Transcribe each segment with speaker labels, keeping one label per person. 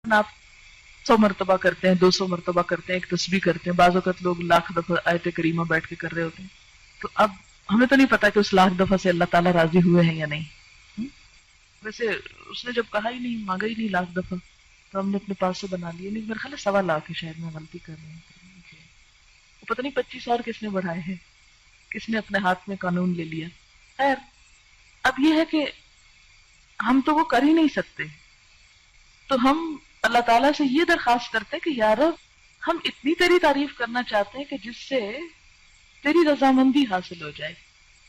Speaker 1: آپ 100 مرتبہ کرتے ہیں، 200 مرتبہ کرتے ہیں، ایک تسبیح کرتے ہیں، بعض اوقات لوگ لاکھ دفعہ آیت کریمہ بیٹھ کے کر رہے ہوتے ہیں. تو اب ہمیں تو نہیں پتا کہ اس لاکھ دفعہ سے اللہ تعالیٰ راضی ہوئے ہیں یا نہیں. ویسے اس نے جب کہا ہی نہیں، مانگا ہی نہیں لاکھ دفعہ، تو ہم نے اپنے پاس سے بنا لیے. نہیں، میرے خیال ہے 1.25 لاکھ ہے، شاید میں غلطی کر رہی ہوں. پتہ نہیں 25 اور کس نے بڑھائے ہیں، کس نے اپنے ہاتھ میں قانون لے لیا. خیر، اب یہ ہے کہ ہم تو وہ کر ہی نہیں سکتے، تو ہم اللہ تعالیٰ سے یہ درخواست کرتے ہیں کہ یا رب، ہم اتنی تیری تعریف کرنا چاہتے ہیں کہ جس سے تیری رضامندی حاصل ہو جائے،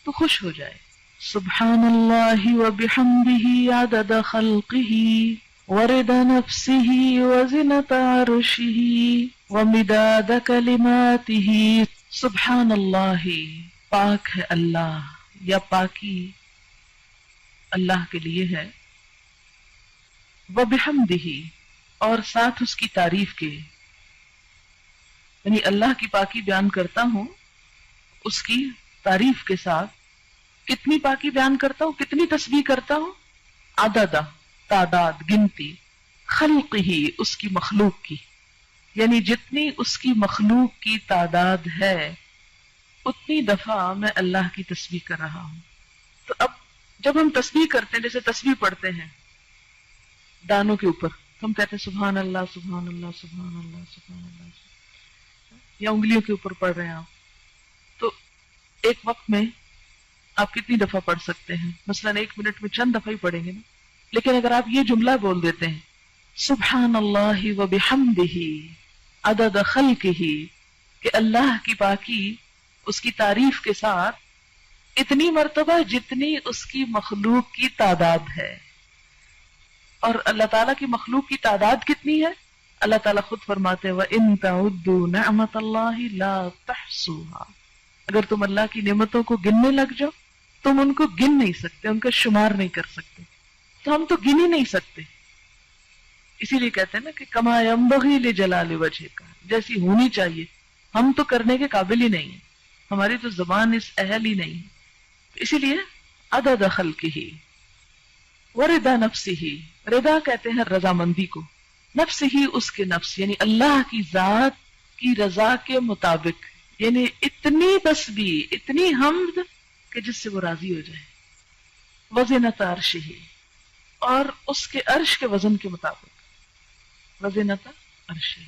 Speaker 1: تو خوش ہو جائے. سبحان اللہ وبحمدہ عدد خلقہ ورضا نفسہ وزنۃ عرشہ ومداد کلماتہ. سبحان اللہ، پاک ہے اللہ، یا پاکی اللہ کے لیے ہے. وبحمدہ، اور ساتھ اس کی تعریف کے، یعنی اللہ کی پاکی بیان کرتا ہوں اس کی تعریف کے ساتھ. کتنی پاکی بیان کرتا ہوں، کتنی تسبیح کرتا ہوں؟ عدد، تعداد، گنتی، خلق ہی، اس کی مخلوق کی، یعنی جتنی اس کی مخلوق کی تعداد ہے اتنی دفعہ میں اللہ کی تسبیح کر رہا ہوں. تو اب جب ہم تسبیح کرتے ہیں، جیسے تسبیح پڑھتے ہیں دانوں کے اوپر، تو ہم کہتے ہیں سبحان اللہ سبحان اللہ سبحان اللہ سبحان اللہ، یا انگلیوں کے اوپر پڑھ رہے ہیں آپ، تو ایک وقت میں آپ کتنی دفعہ پڑھ سکتے ہیں؟ مثلا 1 منٹ میں چند دفعہ ہی پڑھیں گے نا. لیکن اگر آپ یہ جملہ بول دیتے ہیں سبحان اللہ وبحمدہ عدد خلقہ، کہ اللہ کی پاکی اس کی تعریف کے ساتھ اتنی مرتبہ جتنی اس کی مخلوق کی تعداد ہے. اور اللہ تعالیٰ کی مخلوق کی تعداد کتنی ہے؟ اللہ تعالیٰ خود فرماتے ہیں وَإِن تَعُدُّوا نِعْمَةَ اللَّهِ لَا تَحْصُوهَا. اگر تم اللہ کی نعمتوں کو گننے لگ جاؤ، تم ان کو گن نہیں سکتے، ان کا شمار نہیں کر سکتے. تو ہم تو گن ہی نہیں سکتے. اسی لیے کہتے ہیں نا کہ کما ينبغي لجلال وجهك، جیسی ہونی چاہیے، ہم تو کرنے کے قابل ہی نہیں ہیں، ہماری تو زبان اس اہل ہی نہیں ہے. اسی لیے عدد خلقہ ورضا نفسہ، رضا کہتے ہیں رضامندی کو، نفس ہی اس کے نفس، یعنی اللہ کی ذات کی رضا کے مطابق، یعنی اتنی تسبیح، اتنی حمد کہ جس سے وہ راضی ہو جائے. وزنۃ عرشہ، اور اس کے عرش کے وزن کے مطابق. وزنۃ عرشہ،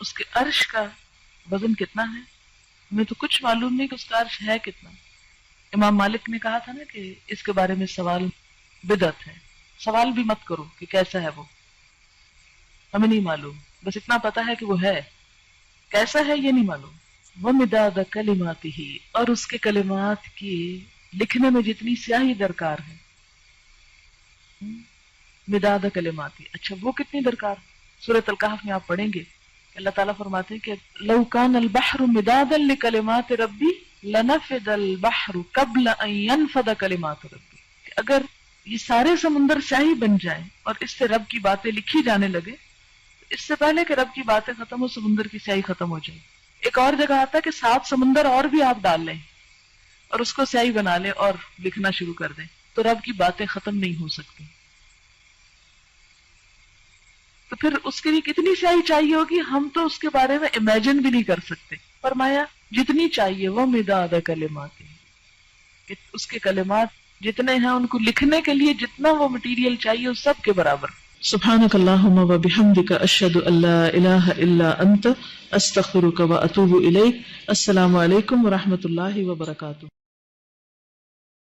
Speaker 1: اس کے عرش کا وزن کتنا ہے؟ ہمیں تو کچھ معلوم نہیں کہ اس کا عرش ہے کتنا. امام مالک نے کہا تھا نا کہ اس کے بارے میں سوال بدعت ہے. سوال بھی مت کرو کہ کیسا ہے وہ، ہمیں نہیں معلوم، بس اتنا پتا ہے کہ وہ ہے، کیسا ہے یہ نہیں معلوم. وَمِدَادَ كَلِمَاتِهِ، اور اس کے کلمات کی لکھنے میں جتنی سیاہی درکار ہے. مداد کلماتی، اچھا وہ کتنی درکار؟ سورۃ الکہف میں آپ پڑھیں گے کہ اللہ تعالیٰ فرماتے ہیں کہ لو کان البحر مدادا لکلمات ربی لنفد البحر قبل ان ينفد کلمات ربی، کہ اگر یہ سارے سمندر سیاہی بن جائیں اور اس سے رب کی باتیں لکھی جانے لگے، اس سے پہلے کہ رب کی باتیں ختم ہو سمندر کی سیاہی ختم ہو جائے. ایک اور جگہ آتا ہے کہ 7 سمندر اور بھی آپ ڈال لیں اور اس کو سیاہی بنا لیں اور لکھنا شروع کر دیں، تو رب کی باتیں ختم نہیں ہو سکتی. تو پھر اس کے لیے کتنی سیاہی چاہیے ہوگی، ہم تو اس کے بارے میں امیجن بھی نہیں کر سکتے. فرمایا جتنی چاہیے وہ مداد کلمات، کہ اس کے کلمات جتنے ہیں ان کو لکھنے کے لیے جتنا وہ مٹیریل چاہیے اس سب کے برابر. سبحانک اللہم وبحمدک اشہد ان لا الہ الا انت استغفرک واتوب الیک. السلام علیکم ورحمۃ اللہ وبرکاتہ.